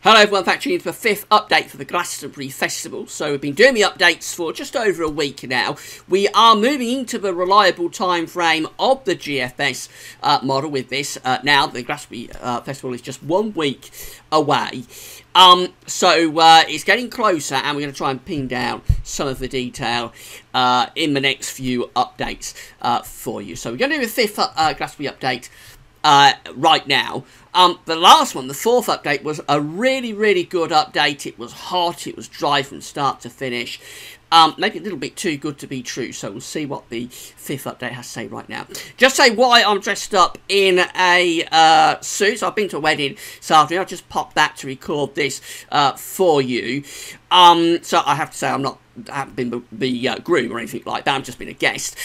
Hello everyone, thanks for tuning in for the fifth update for the Glastonbury Festival. So we've been doing the updates for just over a week now. We are moving into the reliable time frame of the GFS model with this. Now the Glastonbury Festival is just 1 week away. So it's getting closer, and we're going to try and pin down some of the detail in the next few updates for you. So we're going to do the fifth Glastonbury update right now. The last one, the fourth update, was a really good update. It was hot, it was dry from start to finish. Maybe a little bit too good to be true, so we'll see what the fifth update has to say right now. Just say why I'm dressed up in a suit. So I've been to a wedding this afternoon. I'll just pop back to record this for you. So I have to say I haven't been the groom or anything like that. I've just been a guest.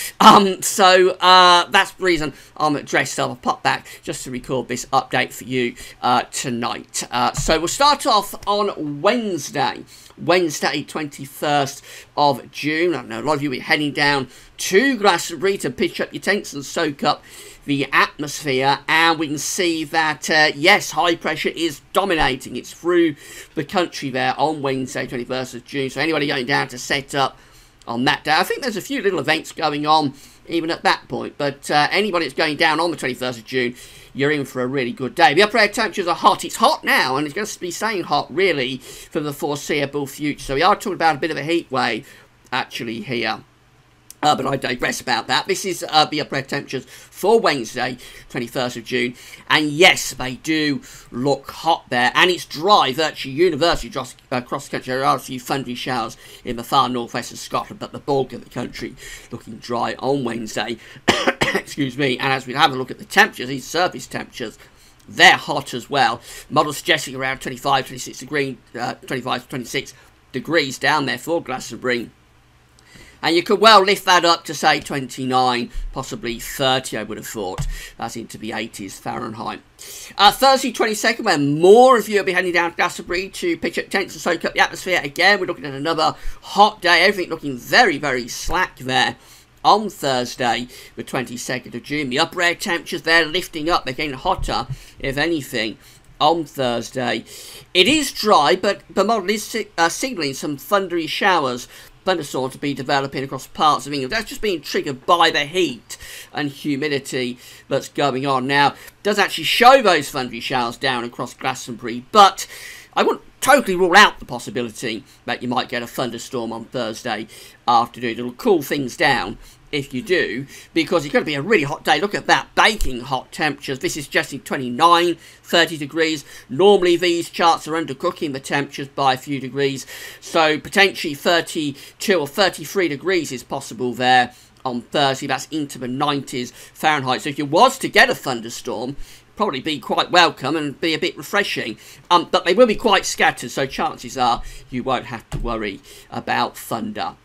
So that's the reason I'm dressed up. I'll pop back just to record this update for you tonight. So we'll start off on Wednesday, 21st of June. I know a lot of you will be heading down to Glastonbury to pitch up your tents and soak up the atmosphere, and we can see that yes, high pressure is dominating. It's through the country there on Wednesday, 21st of June. So anybody going down to set up on that day, I think there's a few little events going on even at that point, but anybody that's going down on the 21st of June, you're in for a really good day. The upper air temperatures are hot. It's hot now, and it's going to be staying hot really for the foreseeable future. So we are talking about a bit of a heat wave actually here. But I digress about that. This is the upper air temperatures for Wednesday, 21st of June. And yes, they do look hot there. And it's dry, virtually universally across the country. There are a few thundery showers in the far northwest of Scotland, but the bulk of the country looking dry on Wednesday. Excuse me. And as we have a look at the temperatures, these surface temperatures, they're hot as well. Models suggesting around 25 to 26 degrees down there for Glastonbury. And you could well lift that up to, say, 29, possibly 30, I would have thought. That's into the 80s Fahrenheit. Thursday, 22nd, where more of you will be heading down to Glastonbury to pitch up tents and soak up the atmosphere. Again, we're looking at another hot day. Everything looking very slack there on Thursday, the 22nd of June. The upper air temperatures, they're lifting up. They're getting hotter, if anything, on Thursday. It is dry, but the model is signalling some thundery showers, thunderstorms to be developing across parts of England. That's just being triggered by the heat and humidity that's going on. Now, it does actually show those thundery showers down across Glastonbury, but I wouldn't totally rule out the possibility that you might get a thunderstorm on Thursday afternoon. It'll cool things down if you do, because it's going to be a really hot day. Look at that, baking hot temperatures. This is suggesting 29, 30 degrees. Normally these charts are undercooking the temperatures by a few degrees, so potentially 32 or 33 degrees is possible there on Thursday. That's into the 90s Fahrenheit. So if you was to get a thunderstorm, probably be quite welcome and be a bit refreshing, but they will be quite scattered, so chances are you won't have to worry about thunder.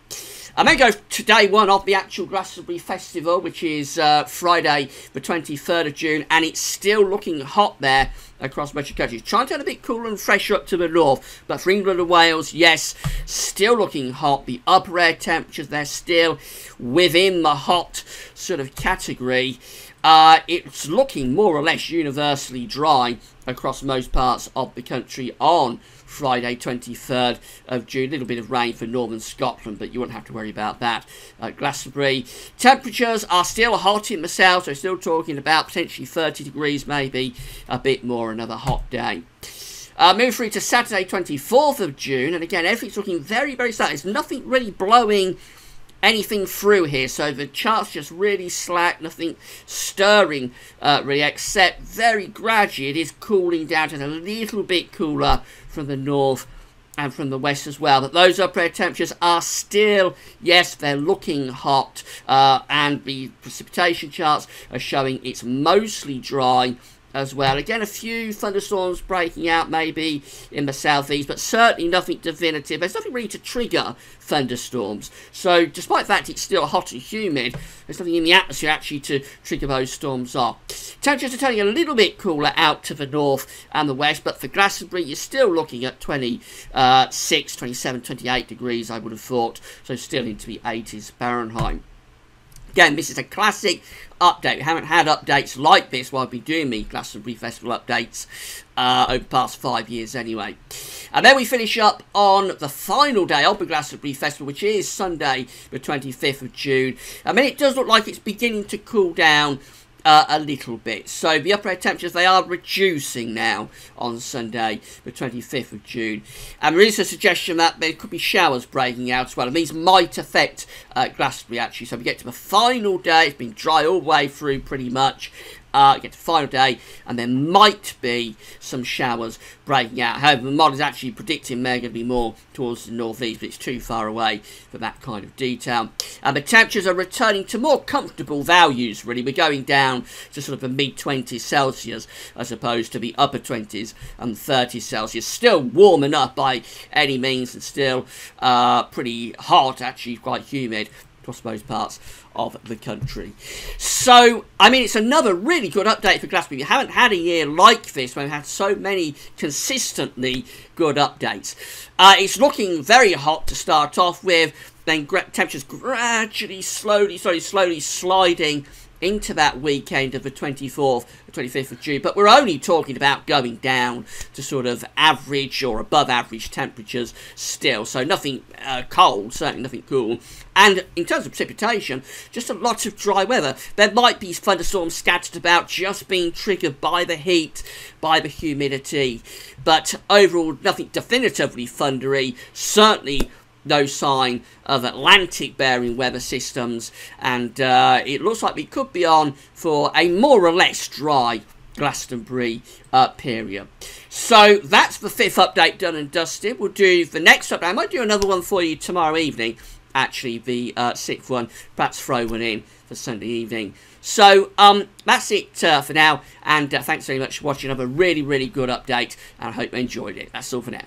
And then go to day one of the actual Glastonbury Festival, which is Friday the 23rd of June, and it's still looking hot there across much of the country. It's trying to turn a bit cooler and fresher up to the north, but for England and Wales, yes, still looking hot. The upper air temperatures, they're still within the hot sort of category. It's looking more or less universally dry across most parts of the country on Friday, 23rd of June. A little bit of rain for northern Scotland, but you won't have to worry about that. Glastonbury temperatures are still hot in the south, so still talking about potentially 30 degrees, maybe a bit more, another hot day. Move through to Saturday, 24th of June, and again, everything's looking very slack. There's nothing really blowing anything through here, so the chart's just really slack, nothing stirring really, except very gradually it is cooling down to a little bit cooler from the north and from the west as well. But those upper air temperatures are still, yes, they're looking hot, and the precipitation charts are showing it's mostly dry as well. Again, a few thunderstorms breaking out maybe in the southeast, but certainly nothing definitive. There's nothing really to trigger thunderstorms. So despite the fact it's still hot and humid, there's nothing in the atmosphere actually to trigger those storms off. Temperatures are turning a little bit cooler out to the north and the west, but for Glastonbury you're still looking at 26, 27, 28 degrees, I would have thought, so still into the 80s Fahrenheit. Again, this is a classic update. We haven't had updates like this while I've been doing the Glastonbury Festival updates over the past 5 years anyway. And then we finish up on the final day of the Glastonbury Festival, which is Sunday, the 25th of June. I mean, it does look like it's beginning to cool down a little bit. So the upper air temperatures, they are reducing now on Sunday, the 25th of June. And there is a suggestion that there could be showers breaking out as well. And these might affect Glastonbury, actually. So we get to the final day. It's been dry all the way through pretty much. Get to the final day, and there might be some showers breaking out. However, the model is actually predicting they're going to be more towards the northeast, but it's too far away for that kind of detail. And the temperatures are returning to more comfortable values, really. We're going down to sort of the mid-20s Celsius, as opposed to the upper 20s and 30s Celsius. Still warm enough by any means, and still pretty hot, actually, quite humid across most parts of the country. So, I mean, it's another really good update for Glastonbury. We haven't had a year like this when we've had so many consistently good updates. It's looking very hot to start off with, then temperatures gradually, slowly sliding into that weekend of the 24th, the 25th of June. But we're only talking about going down to sort of average or above average temperatures still. So nothing cold, certainly nothing cool. And in terms of precipitation, just a lot of dry weather. There might be thunderstorms scattered about, just being triggered by the heat, by the humidity. But overall, nothing definitively thundery. Certainly no sign of Atlantic-bearing weather systems, and it looks like we could be on for a more or less dry Glastonbury period. So that's the 5th update done and dusted. We'll do the next update. I might do another one for you tomorrow evening, actually, the 6th one, perhaps throw one in for Sunday evening. So that's it for now, and thanks very much for watching. Another really good update, and I hope you enjoyed it. That's all for now.